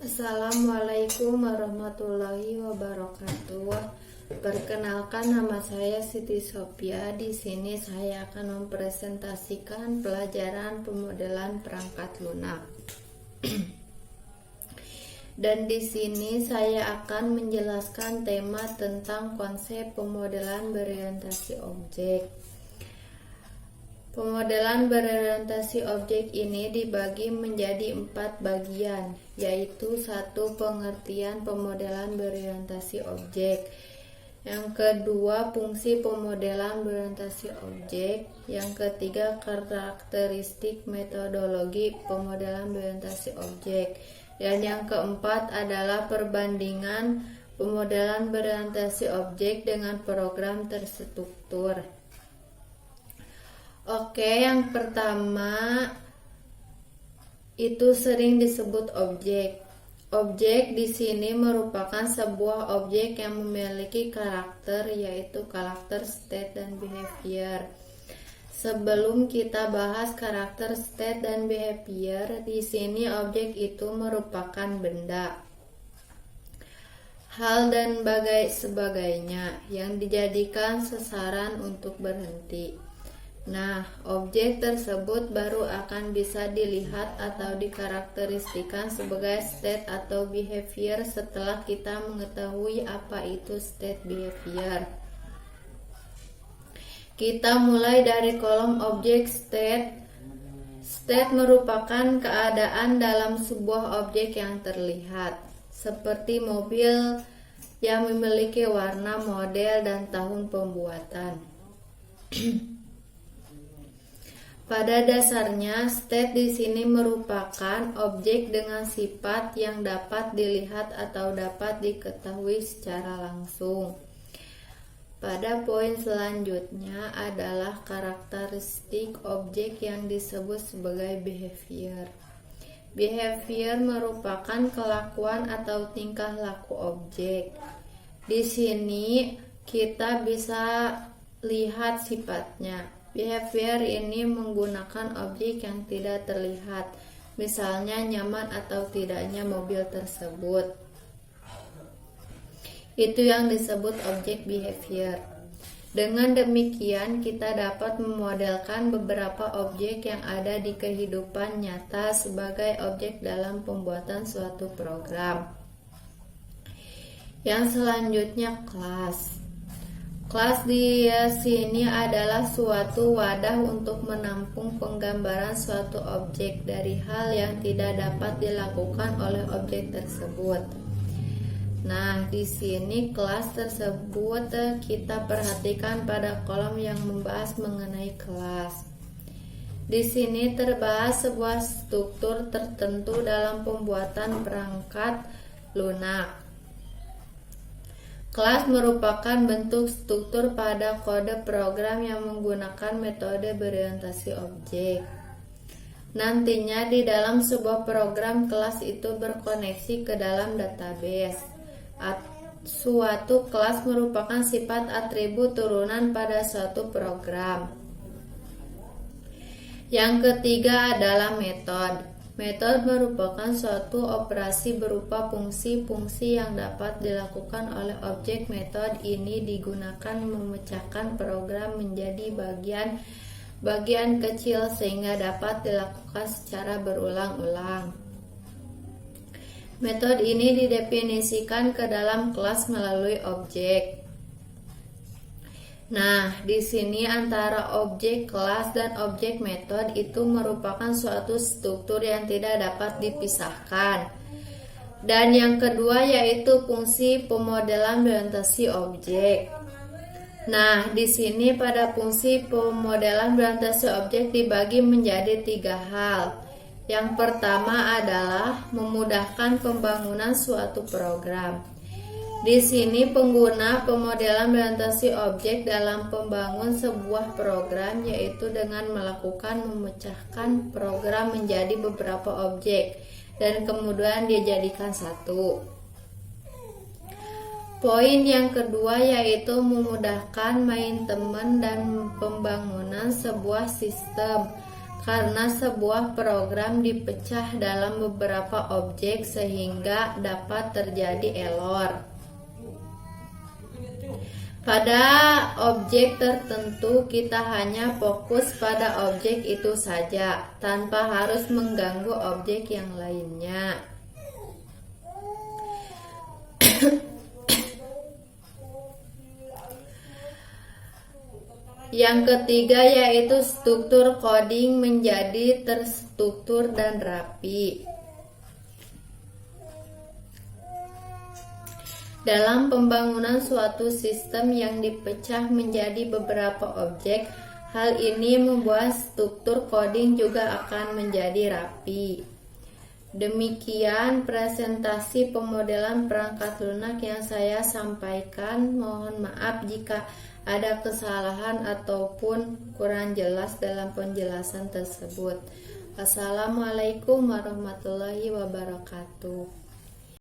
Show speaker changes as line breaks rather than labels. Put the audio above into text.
Assalamualaikum warahmatullahi wabarakatuh. Perkenalkan, nama saya Siti Sophia. Di sini saya akan mempresentasikan pelajaran pemodelan perangkat lunak. Dan di sini saya akan menjelaskan tema tentang konsep pemodelan berorientasi objek. Pemodelan berorientasi objek ini dibagi menjadi 4 bagian, yaitu 1. Pengertian pemodelan berorientasi objek. Yang kedua, fungsi pemodelan berorientasi objek. Yang ketiga, karakteristik metodologi pemodelan berorientasi objek. Dan yang keempat adalah perbandingan pemodelan berorientasi objek dengan program terstruktur. Oke, yang pertama itu sering disebut objek. Objek di sini merupakan sebuah objek yang memiliki karakter, yaitu karakter state dan behavior. Sebelum kita bahas karakter state dan behavior, di sini objek itu merupakan benda, hal dan sebagainya yang dijadikan sasaran untuk berhenti. Nah, objek tersebut baru akan bisa dilihat atau dikarakteristikan sebagai state atau behavior setelah kita mengetahui apa itu state behavior. Kita mulai dari kolom objek state. State merupakan keadaan dalam sebuah objek yang terlihat, seperti mobil yang memiliki warna, model, dan tahun pembuatan. Pada dasarnya, state di sini merupakan objek dengan sifat yang dapat dilihat atau dapat diketahui secara langsung. Pada poin selanjutnya adalah karakteristik objek yang disebut sebagai behavior. Behavior merupakan kelakuan atau tingkah laku objek. Di sini kita bisa lihat sifatnya. Behavior ini menggunakan objek yang tidak terlihat, misalnya nyaman atau tidaknya mobil tersebut. Itu yang disebut objek behavior. Dengan demikian, kita dapat memodelkan beberapa objek yang ada di kehidupan nyata sebagai objek dalam pembuatan suatu program. Yang selanjutnya, kelas. Kelas di sini adalah suatu wadah untuk menampung penggambaran suatu objek dari hal yang tidak dapat dilakukan oleh objek tersebut. Nah, di sini kelas tersebut kita perhatikan pada kolom yang membahas mengenai kelas. Di sini terbahas sebuah struktur tertentu dalam pembuatan perangkat lunak. Kelas merupakan bentuk struktur pada kode program yang menggunakan metode berorientasi objek. Nantinya di dalam sebuah program, kelas itu berkoneksi ke dalam database. Suatu kelas merupakan sifat atribut turunan pada suatu program. Yang ketiga adalah metode. Metode merupakan suatu operasi berupa fungsi-fungsi yang dapat dilakukan oleh objek. Metode ini digunakan memecahkan program menjadi bagian kecil sehingga dapat dilakukan secara berulang-ulang. Metode ini didefinisikan ke dalam kelas melalui objek. Nah, di sini antara objek kelas dan objek metode itu merupakan suatu struktur yang tidak dapat dipisahkan. Dan yang kedua yaitu fungsi pemodelan berorientasi objek. Nah, di sini pada fungsi pemodelan berorientasi objek dibagi menjadi 3 hal. Yang pertama adalah memudahkan pembangunan suatu program. Di sini pengguna pemodelan berorientasi objek dalam membangun sebuah program, yaitu dengan melakukan memecahkan program menjadi beberapa objek dan kemudian dijadikan satu. Poin yang kedua yaitu memudahkan maintenance dan pembangunan sebuah sistem. karena sebuah program dipecah dalam beberapa objek sehingga dapat terjadi error. Pada objek tertentu kita hanya fokus pada objek itu saja tanpa harus mengganggu objek yang lainnya. Yang ketiga yaitu struktur coding menjadi terstruktur dan rapi. Dalam pembangunan suatu sistem yang dipecah menjadi beberapa objek, hal ini membuat struktur coding juga akan menjadi rapi. Demikian presentasi pemodelan perangkat lunak yang saya sampaikan. Mohon maaf jika ada kesalahan ataupun kurang jelas dalam penjelasan tersebut. Wassalamualaikum warahmatullahi wabarakatuh.